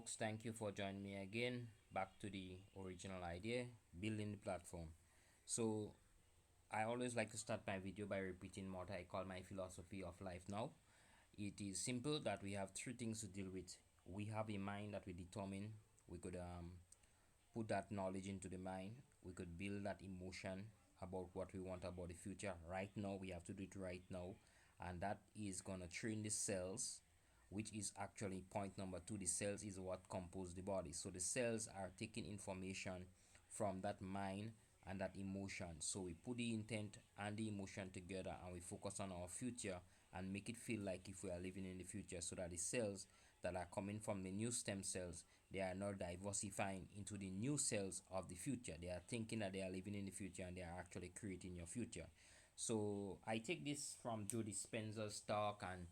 folks, thank you for joining me again. Back to the original idea, building the platform. So, I always like to start my video by repeating what I call my philosophy of life now. It is simple that we have three things to deal with. We have a mind that we determine. We could put that knowledge into the mind. We could build that emotion about what we want about the future. Right now, we have to do it right now, and that is gonna train the cells, which is actually point number two. The cells is what compose the body. So the cells are taking information from that mind and that emotion. So we put the intent and the emotion together and we focus on our future and make it feel like if we are living in the future, so that the cells that are coming from the new stem cells, they are not diversifying into the new cells of the future. They are thinking that they are living in the future and they are actually creating your future. So I take this from Joe Dispenza's talk and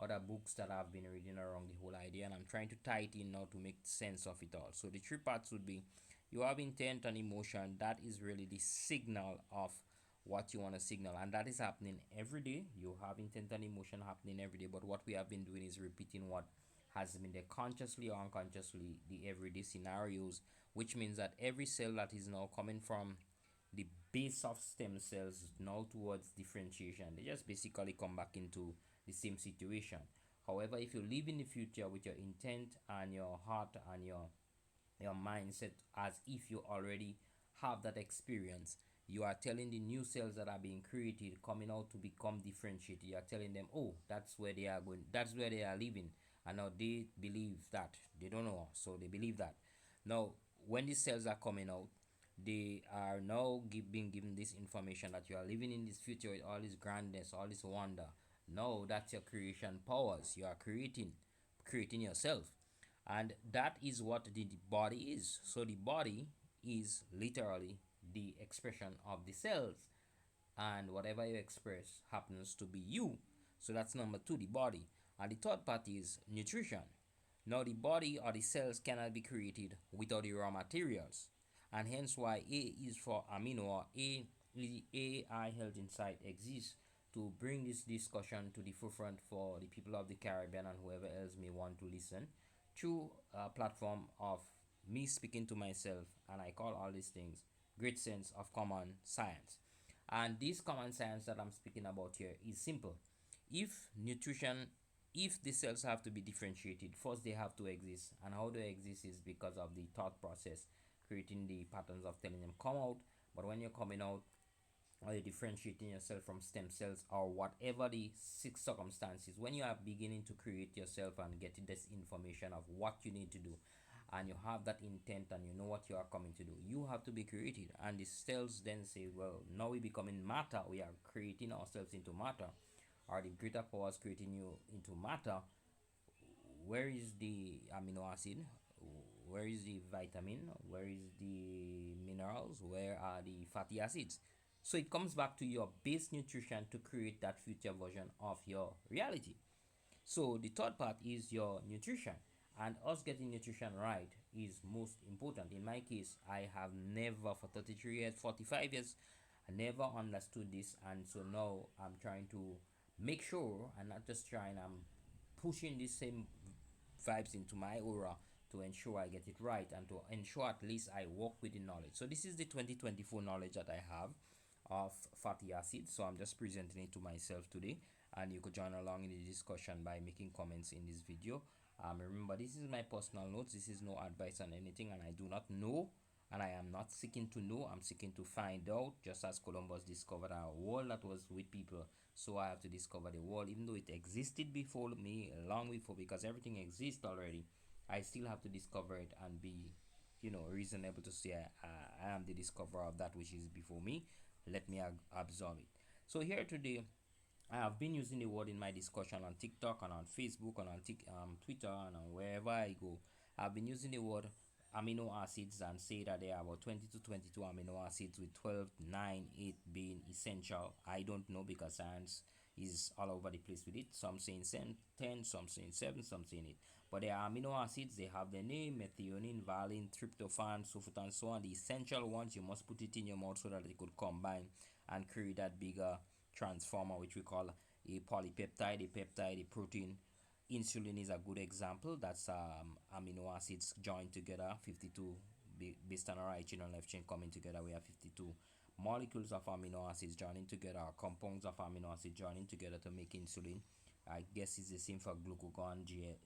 other books that I've been reading around the whole idea, and I'm trying to tie it in now to make sense of it all. So the three parts would be: you have intent and emotion. That is really the signal of what you want to signal, and that is happening every day. You have intent and emotion happening every day, but what we have been doing is repeating what has been there consciously or unconsciously, the everyday scenarios, which means that every cell that is now coming from the base of stem cells now towards differentiation, they just basically come back into the same situation. However, if you live in the future with your intent and your heart and your mindset as if you already have that experience, you are telling the new cells that are being created coming out to become differentiated, you are telling them, oh, that's where they are going, that's where they are living, and now they believe that. They don't know, so they believe that. Now when these cells are coming out, they are now being given this information that you are living in this future with all this grandness, all this wonder. No, that's your creation powers. You are creating yourself, and that is what the body is. So the body is literally the expression of the cells, and whatever you express happens to be you. So that's number two, the body. And the third part is nutrition. Now the body or the cells cannot be created without the raw materials, and hence why A is for amino, or AI Health Insight exists to bring this discussion to the forefront for the people of the Caribbean and whoever else may want to listen through a platform of me speaking to myself, and I call all these things great sense of common science. And this common science that I'm speaking about here is simple. If nutrition, if the cells have to be differentiated, first they have to exist, and how they exist is because of the thought process creating the patterns of telling them come out. But when you're coming out, or you're differentiating yourself from stem cells or whatever the circumstances, when you are beginning to create yourself and getting this information of what you need to do, and you have that intent and you know what you are coming to do, you have to be created. And the cells then say, well, now we becoming matter, we are creating ourselves into matter, or the greater powers creating you into matter. Where is the amino acid? Where is the vitamin? Where is the minerals? Where are the fatty acids? So it comes back to your base nutrition to create that future version of your reality. So the third part is your nutrition, and us getting nutrition right is most important. In my case, I have never, for 33 years, 45 years, I never understood this, and so now I'm trying to make sure, and not just trying, I'm pushing the same vibes into my aura to ensure I get it right and to ensure at least I work with the knowledge. So this is the 2024 knowledge that I have of fatty acids. So I'm just presenting it to myself today, and you could join along in the discussion by making comments in this video. Remember, this is my personal notes. This is no advice on anything, and I do not know, and I am not seeking to know. I'm seeking to find out. Just as Columbus discovered a world that was with people, so I have to discover the world, even though it existed before me, long before, because everything exists already. I still have to discover it and be, reasonable to say I am the discoverer of that which is before me. Let me absorb it. So here today, I have been using the word in my discussion on TikTok and on Facebook and on Twitter and on wherever I go. I've been using the word amino acids and say that there are about 20 to 22 amino acids, with 12, 9, 8 being essential. I don't know because science is all over the place with it. Some saying 10, some saying 7, some saying 8. But they are amino acids, they have the name: methionine, valine, tryptophan, so forth and so on. The essential ones, you must put it in your mouth so that they could combine and create that bigger transformer, which we call a polypeptide, a peptide, a protein, Insulin is a good example. That's amino acids joined together, 52 based on our right chain and left chain coming together. We have 52 molecules of amino acids joining together, or compounds of amino acids joining together to make insulin. I guess it's the same for glucagon,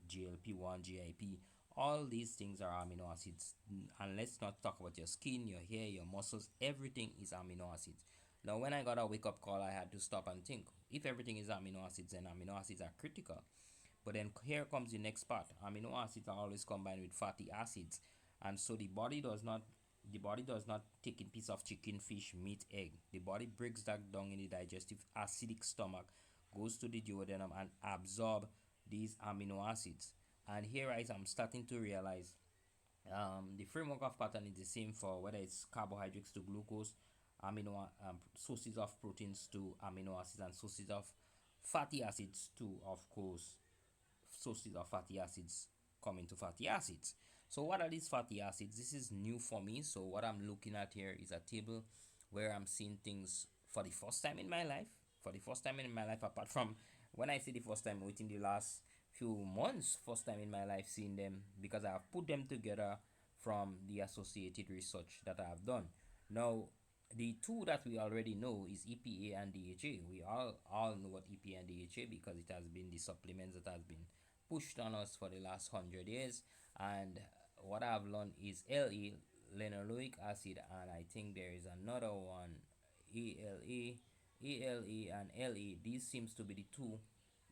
GLP-1, GIP. All these things are amino acids. And let's not talk about your skin, your hair, your muscles. Everything is amino acids. Now, when I got a wake up call, I had to stop and think. If everything is amino acids, then amino acids are critical. But then here comes the next part. Amino acids are always combined with fatty acids, and so the body does not take in piece of chicken, fish, meat, egg. The body breaks that down in the digestive acidic stomach, goes to the duodenum and absorb these amino acids. And here I'm starting to realize the framework of pattern is the same for whether it's carbohydrates to glucose, sources of proteins to amino acids, and sources of fatty acids to, of course, sources of fatty acids coming to fatty acids. So what are these fatty acids? This is new for me. So what I'm looking at here is a table where I'm seeing things for the first time in my life. For the first time in my life, apart from when I say the first time, within the last few months, first time in my life seeing them, because I have put them together from the associated research that I have done. Now, the two that we already know is EPA and DHA. We all know what EPA and DHA, because it has been the supplements that has been pushed on us for the last 100 years. And what I've learned is LE, linoleic acid, and I think there is another one, ELE, ELE, and LE. These seems to be the two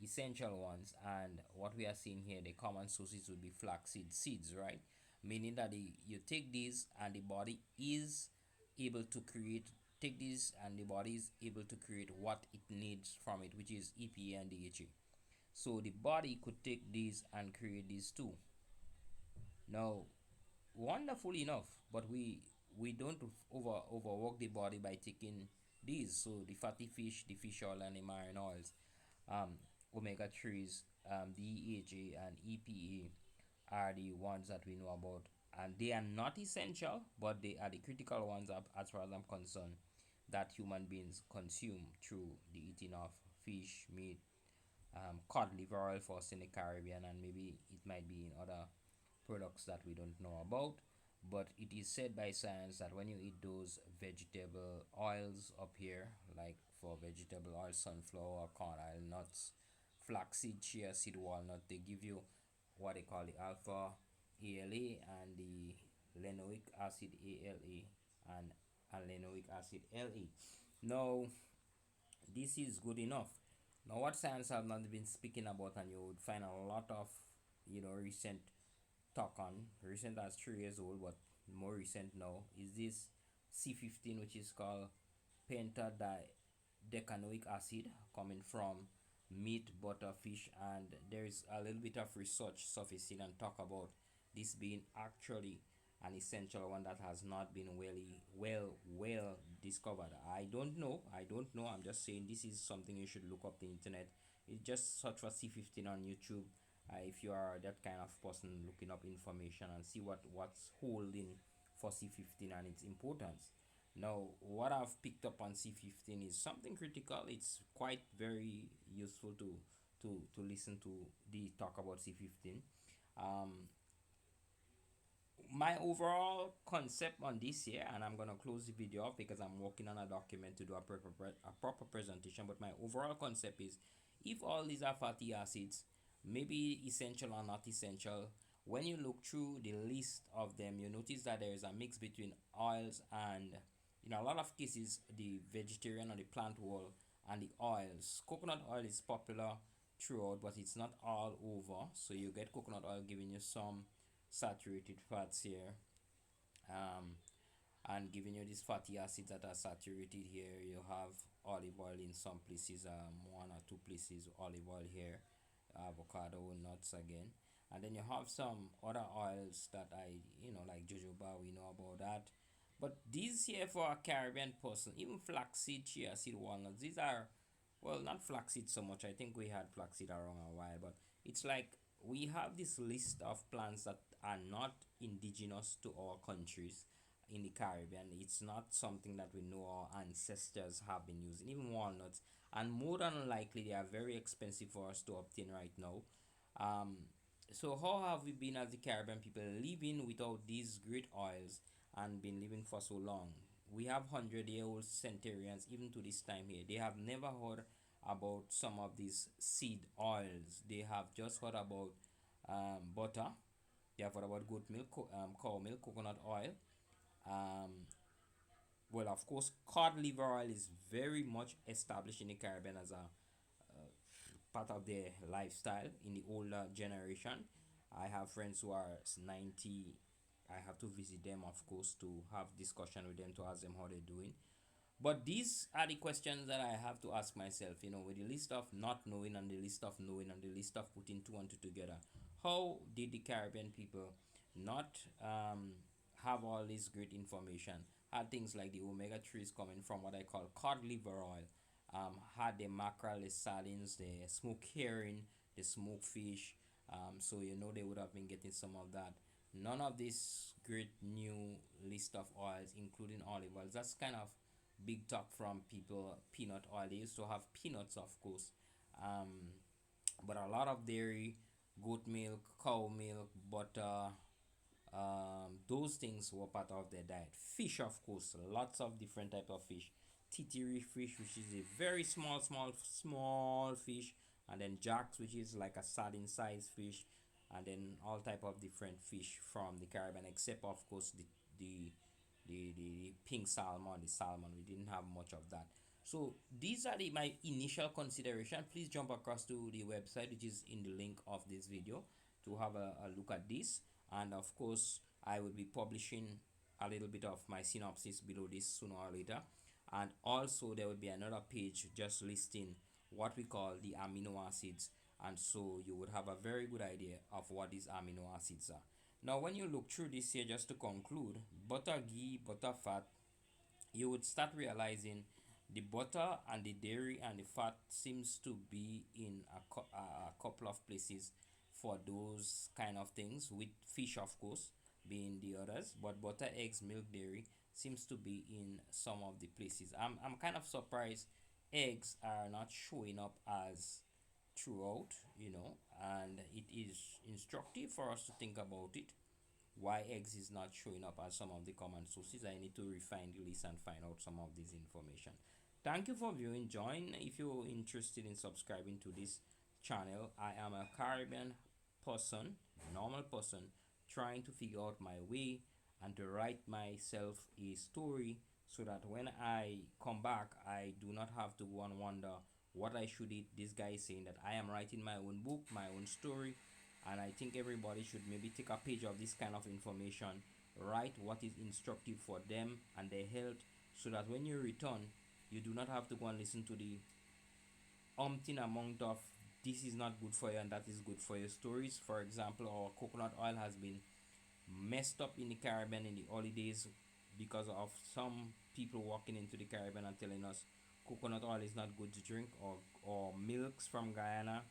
essential ones. And what we are seeing here, the common sources would be flaxseed seeds, right? Meaning that you take these and the body is able to create take this and the body is able to create what it needs from it, which is EPA and DHA. So the body could take these and create these too. Now, wonderful enough, but we don't overwork the body by taking these. So the fatty fish, the fish oil, and the marine oils, um, omega 3s, DHA and EPA are the ones that we know about, and they are not essential, but they are the critical ones as far as I'm concerned, that human beings consume through the eating of fish, meat, cod liver oil for us in the Caribbean, and maybe it might be in other products that we don't know about. But it is said by science that when you eat those vegetable oils up here, like for vegetable oil, sunflower, corn oil, nuts, flaxseed, chia seed, walnut, they give you what they call the alpha ALA and the linoleic acid ALA and linoleic acid LA. Now, this is good enough. Now, what science have not been speaking about, and you would find a lot of recent talk on, recent as 3 years old, but more recent now, is this C15, which is called pentadecanoic acid, coming from meat, butter, fish, and there is a little bit of research surfacing and talk about this being actually an essential one that has not been well discovered. I don't know, I'm just saying this is something you should look up the internet. It's just search for C15 on YouTube, if you are that kind of person looking up information, and see what's holding for C15 and its importance. Now, what I've picked up on C15 is something critical. It's quite very useful to listen to the talk about C15. Um, my overall concept on this here, and I'm gonna close the video off because I'm working on a document to do a proper presentation. But my overall concept is, if all these are fatty acids, maybe essential or not essential, when you look through the list of them, you notice that there is a mix between oils and, in a lot of cases, the vegetarian or the plant world and the oils. Coconut oil is popular throughout, but it's not all over. So you get coconut oil giving you some saturated fats here, um, and giving you these fatty acids that are saturated here. You have olive oil in some places, one or two places olive oil here, avocado, nuts again, and then you have some other oils that like jojoba, we know about that. But these here, for a Caribbean person, even flaxseed, chia seed, walnuts, these are, well, not flaxseed so much. I think we had flaxseed around a while, but it's like we have this list of plants that are not indigenous to our countries in the Caribbean. It's not something that we know our ancestors have been using, even walnuts. And more than likely, they are very expensive for us to obtain right now. Um, so how have we been as the Caribbean people living without these great oils and been living for so long? We have 100-year-old centurions even to this time here. They have never heard about some of these seed oils. They have just heard about butter. They have heard about goat milk, cow milk, coconut oil. Um, well, of course, cod liver oil is very much established in the Caribbean as a part of their lifestyle in the older generation. I have friends who are 90. I have to visit them, of course, to have discussion with them to ask them how they're doing. But these are the questions that I have to ask myself, with the list of not knowing and the list of knowing and the list of putting two and two together. How did the Caribbean people not have all this great information? Had things like the omega 3s coming from what I call cod liver oil, had the mackerel, the sardines, the smoked herring, the smoked fish. So they would have been getting some of that. None of this great new list of oils, including olive oils. That's kind of big talk from people. Peanut oil. They used to have peanuts, of course, um, but a lot of dairy, goat milk, cow milk, butter. Those things were part of their diet. Fish, of course, lots of different type of fish. Titiri fish, which is a very small fish, and then jacks, which is like a sardine sized fish, and then all type of different fish from the Caribbean, except of course the the pink salmon, the salmon. We didn't have much of that. So these are my initial consideration. Please jump across to the website, which is in the link of this video, to have a look at this. And of course, I will be publishing a little bit of my synopsis below this sooner or later. And also there will be another page just listing what we call the amino acids, and so you would have a very good idea of what these amino acids are. Now when you look through this here, just to conclude, butter, ghee, butter, fat, you would start realizing the butter and the dairy and the fat seems to be in a couple of places for those kind of things, with fish of course being the others, but butter, eggs, milk, dairy seems to be in some of the places. I'm kind of surprised eggs are not showing up as throughout, and it is instructive for us to think about it, why eggs is not showing up as some of the common sources. I need to refine the list and find out some of this information. Thank you for viewing. Join if you're interested in subscribing to this channel. I am a Caribbean person, normal person, trying to figure out my way and to write myself a story so that when I come back, I do not have to go and wonder what I should eat. This guy is saying that I am writing my own book, my own story, and I think everybody should maybe take a page of this kind of information, write what is instructive for them and their health, so that when you return, you do not have to go and listen to the umpteen amount of this is not good for you and that is good for your stories. For example, our coconut oil has been messed up in the Caribbean in the holidays because of some people walking into the Caribbean and telling us coconut oil is not good to drink, or milks from Guyana.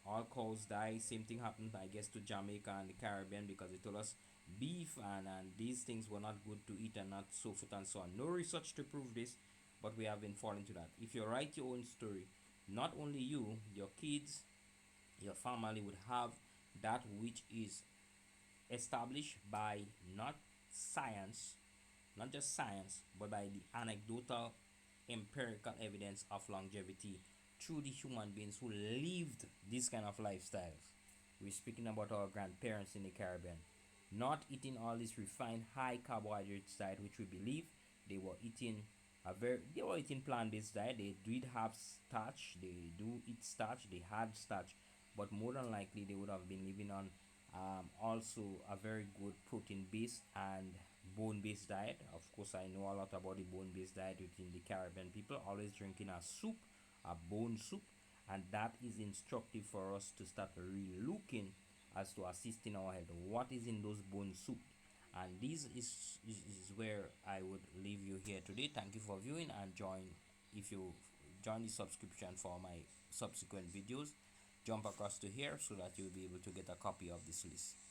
All cows die. Same thing happened, I guess, to Jamaica and the Caribbean, because they told us beef and these things were not good to eat and not so forth and so on. No research to prove this, but we have been falling to that. If you write your own story, not only you, your kids, your family would have that which is established by not science, not just science, but by the anecdotal empirical evidence of longevity through the human beings who lived this kind of lifestyles. We're speaking about our grandparents in the Caribbean, not eating all this refined high carbohydrate diet, which we believe they were eating. They were eating plant-based diet. They did have starch. They do eat starch. They had starch, but more than likely they would have been living on also a very good protein-based and bone-based diet. Of course, I know a lot about the bone-based diet within the Caribbean people. Always drinking a soup, a bone soup, and that is instructive for us to start re-looking as to assisting our health. What is in those bone soup? And this is where I would leave you here today. Thank you for viewing, and join the subscription for my subsequent videos, jump across to here so that you'll be able to get a copy of this list.